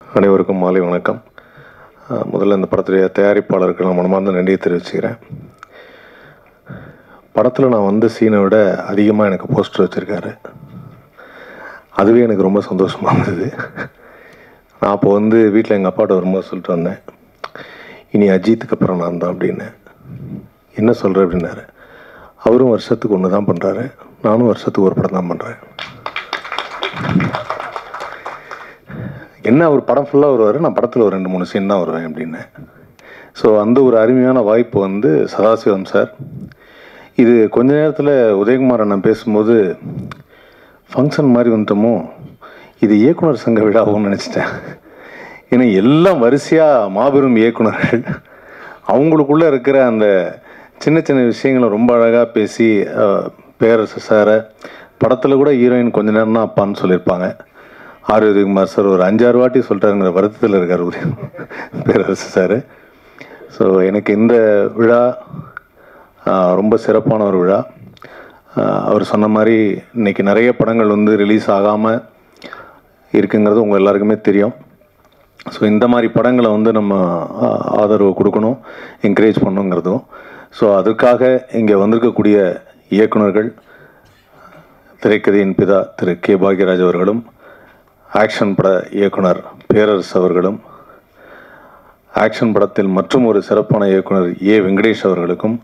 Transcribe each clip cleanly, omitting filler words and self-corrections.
அனைவருக்கும் மாலை வணக்கம். முதல்ல இந்த படத்துடைய தயாரிப்பாளருக்கு நான் மனமார்ந்த நன்றியை தெரிவிச்சுக்கிறேன். படத்தில் நான் வந்த சீனை விட அதிகமாக எனக்கு போஸ்டர் வச்சுருக்காரு. அதுவே எனக்கு ரொம்ப சந்தோஷமாக இருந்தது. நான் அப்போ வீட்டில் எங்கள் அப்பாட்ட வரும்போது சொல்லிட்டு வந்தேன், இனி அஜித்துக்கு அப்புறம் நான் தான் அப்படின்னு. என்ன சொல்கிறேன் அப்படின்னாரு. அவரும் வருஷத்துக்கு ஒன்று தான் பண்ணுறாரு, நானும் வருஷத்துக்கு ஒரு படம் தான் பண்ணுறேன். என்ன ஒரு படம் ஃபுல்லாக வருவார், நான் படத்தில் ஒரு 2-3 சீன் தான் வருவேன் அப்படின்னு. ஸோ அந்த ஒரு அருமையான வாய்ப்பு சதாசிவம் சார். இது கொஞ்ச நேரத்தில் உதயகுமார் அண்ணன் பேசும்போது ஃபங்க்ஷன் மாதிரி வந்துட்டோமோ, இது இயக்குனர் சங்க விழாவும்னு நினச்சிட்டேன். ஏன்னா எல்லாம் வரிசையாக மாபெரும் இயக்குனர்கள், அவங்களுக்குள்ளே இருக்கிற அந்த சின்ன சின்ன விஷயங்களை ரொம்ப அழகாக பேசி பேரரசு சாரை படத்தில் கூட ஹீரோயின் கொஞ்ச நேரம் தான் அப்பான்னு சொல்லியிருப்பாங்க. உதயகுமார் சார் ஒரு 5-6 வாட்டி சொல்லிட்டாருங்கிற வருத்தத்தில் இருக்கார் பேரரசு சார். ஸோ எனக்கு இந்த விழா ரொம்ப சிறப்பான ஒரு விழா. அவர் சொன்ன மாதிரி இன்றைக்கி நிறைய படங்கள் ரிலீஸ் ஆகாமல் இருக்குங்கிறது உங்கள் எல்லாருக்குமே தெரியும். ஸோ இந்த மாதிரி படங்களை நம்ம ஆதரவு கொடுக்கணும், என்கரேஜ் பண்ணணுங்கிறதும். ஸோ அதுக்காக இங்கே வந்திருக்கக்கூடிய இயக்குனர்கள், திரைக்கதையின் பிதா திரு கே பாக்யராஜ் அவர்களும், ஆக்ஷன் பட இயக்குனர் பேரரசு அவர்களும், ஆக்ஷன் படத்தில் மற்றும் ஒரு சிறப்பான இயக்குனர் ஏ வெங்கடேஷ் அவர்களுக்கும்,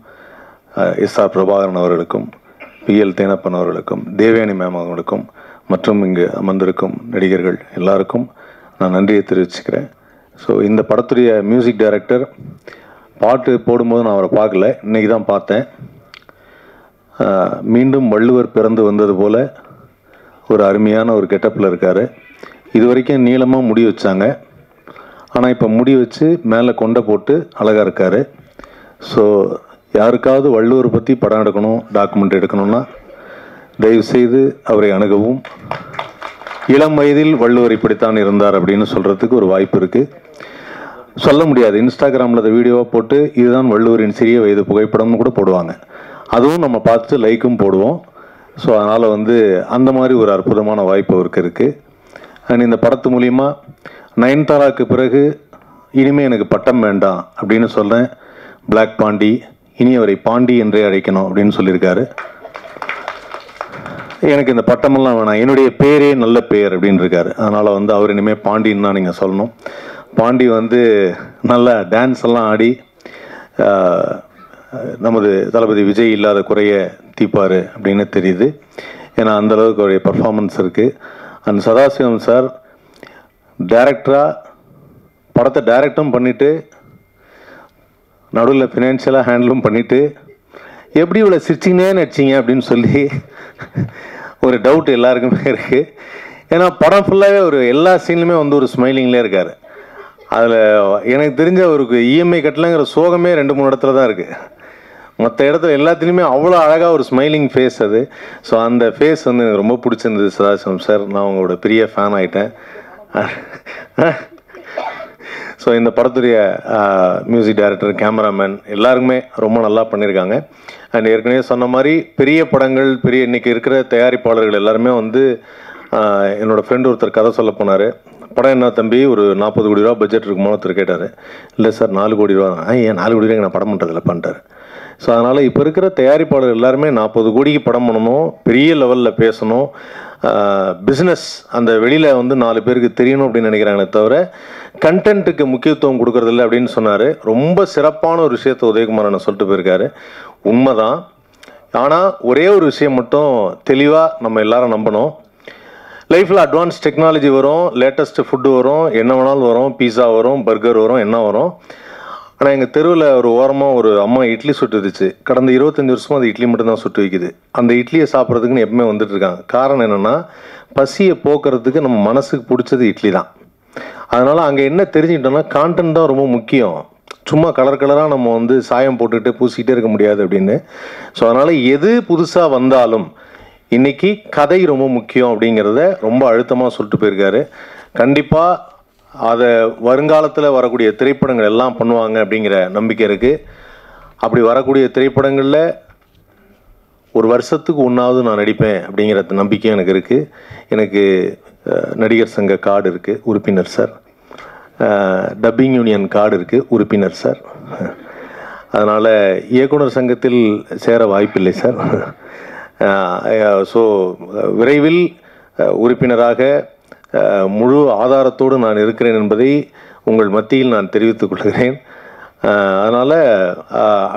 எஸ்ஆர் பிரபாகரன் அவர்களுக்கும், பிஎல் தேனப்பன் அவர்களுக்கும், தேவயானி மேம் அவர்களுக்கும், மற்றும் இங்கு அமர்ந்திருக்கும் நடிகர்கள் எல்லாருக்கும் நான் நன்றியை தெரிவிச்சுக்கிறேன். ஸோ இந்த படத்துடைய மியூசிக் டைரக்டர், பாட்டு போடும்போது நான் அவரை பார்க்கல, இன்றைக்கி தான் பார்த்தேன். மீண்டும் வள்ளுவர் பிறந்து வந்தது போல் ஒரு அருமையான ஒரு கெட்டப்பில் இருக்கார். இது வரைக்கும் நீளமாக முடி வச்சாங்க, ஆனால் இப்போ முடி வச்சு மேலே கொண்டை போட்டு அழகாக இருக்கார். ஸோ யாருக்காவது வள்ளுவர் பற்றி படம் எடுக்கணும், டாக்குமெண்ட் எடுக்கணும்னா தயவுசெய்து அவரை அணுகவும். இளம் வயதில் வள்ளுவர் இப்படித்தான் இருந்தார் அப்படின்னு சொல்கிறதுக்கு ஒரு வாய்ப்பு இருக்குது. சொல்ல முடியாது, இன்ஸ்டாகிராமில் அந்த வீடியோவாக போட்டு இதுதான் வள்ளுவரின் சிறிய வயது புகைப்படம்னு கூட போடுவாங்க, அதுவும் நம்ம பார்த்து லைக்கும் போடுவோம். ஸோ அதனால் அந்த மாதிரி ஒரு அற்புதமான வாய்ப்பு அவருக்கு இருக்குது. அண்ட் இந்த படத்து மூலிமா நயன்தாராவுக்கு பிறகு இனிமேல் எனக்கு பட்டம் வேண்டாம் அப்படின்னு சொல்கிறேன். பிளாக் பாண்டி, இனி அவரை பாண்டி என்றே அழைக்கணும் அப்படின்னு சொல்லியிருக்காரு. எனக்கு இந்த பட்டமெல்லாம் வேணாம், என்னுடைய பேரே நல்ல பேர் அப்படின்னு இருக்காரு. அதனால் அவர் இனிமேல் பாண்டின்னு தான் நீங்கள் சொல்லணும். பாண்டி நல்லா டான்ஸ் எல்லாம் ஆடி நமது தளபதி விஜய் இல்லாத குறைய தீப்பார் அப்படின்னு தெரியுது. ஏன்னா அந்தளவுக்கு அவருடைய பர்ஃபார்மன்ஸ் இருக்குது. அந்த சதாசிவம் சார் டைரக்டராக படத்தை டைரக்டும் பண்ணிவிட்டு நடுவில் ஃபினான்ஷியலாக ஹேண்டிலும் பண்ணிவிட்டு எப்படி இவ்வளோ சிரிச்சிங்கனே நடிச்சிங்க அப்படின்னு சொல்லி ஒரு டவுட் எல்லாருக்குமே இருக்குது. ஏன்னா படம் ஃபுல்லாகவே ஒரு எல்லா சீன்லையுமே ஒரு ஸ்மைலிங்லேயே இருக்கார். அதில் எனக்கு தெரிஞ்ச அவருக்கு இஎம்ஐ கட்டலைங்கிற சோகமே 2-3 இடத்துல தான் இருக்குது. மற்ற இடத்துல எல்லாத்துலேயுமே அவ்வளோ அழகாக ஒரு ஸ்மைலிங் ஃபேஸ் அது. ஸோ அந்த ஃபேஸ் எனக்கு ரொம்ப பிடிச்சிருந்தது சதாசிவம் சார். நான் உங்களோட பெரிய ஃபேன் ஆகிட்டேன். ஸோ இந்த படத்துடைய மியூசிக் டைரக்டர், கேமராமேன் எல்லாருக்குமே ரொம்ப நல்லா பண்ணியிருக்காங்க. அண்ட் ஏற்கனவே சொன்ன மாதிரி பெரிய படங்கள், இன்றைக்கி இருக்கிற தயாரிப்பாளர்கள் எல்லாருமே என்னோடய ஃப்ரெண்டு ஒருத்தர் கதை சொல்ல போனார். படம் என்ன தம்பி, ஒரு 40 கோடி ரூபா பட்ஜெட் இருக்குமோ ஒருத்தர் கேட்டார். இல்லை சார் 4 கோடி ரூபா தான். ஏன் 4 கோடி ரூபாய்க்கு நான் படம் பண்ணுறதில்ல பண்ணிட்டார். ஸோ அதனால் இப்போ இருக்கிற தயாரிப்பாளர் எல்லாருமே 40 கோடிக்கு படம் பண்ணணும், பெரிய லெவலில் பேசணும், பிஸ்னஸ் அந்த வெளியில் 4 பேருக்கு தெரியணும் அப்படின்னு நினைக்கிறாங்களே தவிர கண்டென்ட்டுக்கு முக்கியத்துவம் கொடுக்குறதில்ல அப்படின்னு சொன்னார். ரொம்ப சிறப்பான ஒரு விஷயத்தை உதயகுமார் அண்ணன் சொல்லிட்டு போயிருக்காரு. உண்மைதான். ஆனால் ஒரே ஒரு விஷயம் மட்டும் தெளிவாக நம்ம எல்லாரும் நம்பணும். லைஃப்பில் அட்வான்ஸ் டெக்னாலஜி வரும், லேட்டஸ்ட்டு ஃபுட்டு வரும், என்ன வேணாலும் வரும், பீஸா வரும், பர்கர் வரும், என்ன வரும். ஆனால் எங்கள் தெருவில் ஒரு ஓரமாக ஒரு அம்மா இட்லி சுட்டுருச்சு. கடந்த 25 வருஷமாக அந்த இட்லி மட்டும்தான் சுட்டு வைக்குது. அந்த இட்லியை சாப்பிட்றதுக்குன்னு எப்பவுமே வந்துட்டுருக்காங்க. காரணம் என்னென்னா, பசியை போக்குறதுக்கு நம்ம மனசுக்கு பிடிச்சது இட்லி தான். அதனால் அங்கே என்ன தெரிஞ்சுக்கிட்டோன்னா, கான்டென்ட் தான் ரொம்ப முக்கியம். சும்மா கலராக நம்ம சாயம் போட்டுக்கிட்டு பூசிக்கிட்டே இருக்க முடியாது அப்படின்னு. ஸோ அதனால் எது புதுசாக வந்தாலும் இன்றைக்கி கதை ரொம்ப முக்கியம் அப்படிங்கிறத ரொம்ப அழுத்தமாக சொல்லிட்டு போயிருக்காரு. கண்டிப்பாக அதை வருங்காலத்தில் வரக்கூடிய திரைப்படங்கள் எல்லாம் பண்ணுவாங்க அப்படிங்கிற நம்பிக்கை இருக்குது. அப்படி வரக்கூடிய திரைப்படங்களில் ஒரு வருஷத்துக்கு ஒன்றாவது நான் நடிப்பேன் அப்படிங்கிற நம்பிக்கை எனக்கு இருக்குது. எனக்கு நடிகர் சங்க கார்டு இருக்குது, உறுப்பினர் சார். டப்பிங் யூனியன் கார்டு இருக்குது, உறுப்பினர் சார். அதனால் இயக்குனர் சங்கத்தில் சேர வாய்ப்பில்லை சார். ஸோ விரைவில் உறுப்பினராக முழு ஆதாரத்தோடு நான் இருக்கிறேன் என்பதை உங்கள் மத்தியில் நான் தெரிவித்துக் கொள்கிறேன். அதனால்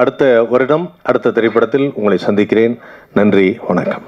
அடுத்த வருடம் அடுத்த திரைப்படத்தில் உங்களை சந்திக்கிறேன். நன்றி, வணக்கம்.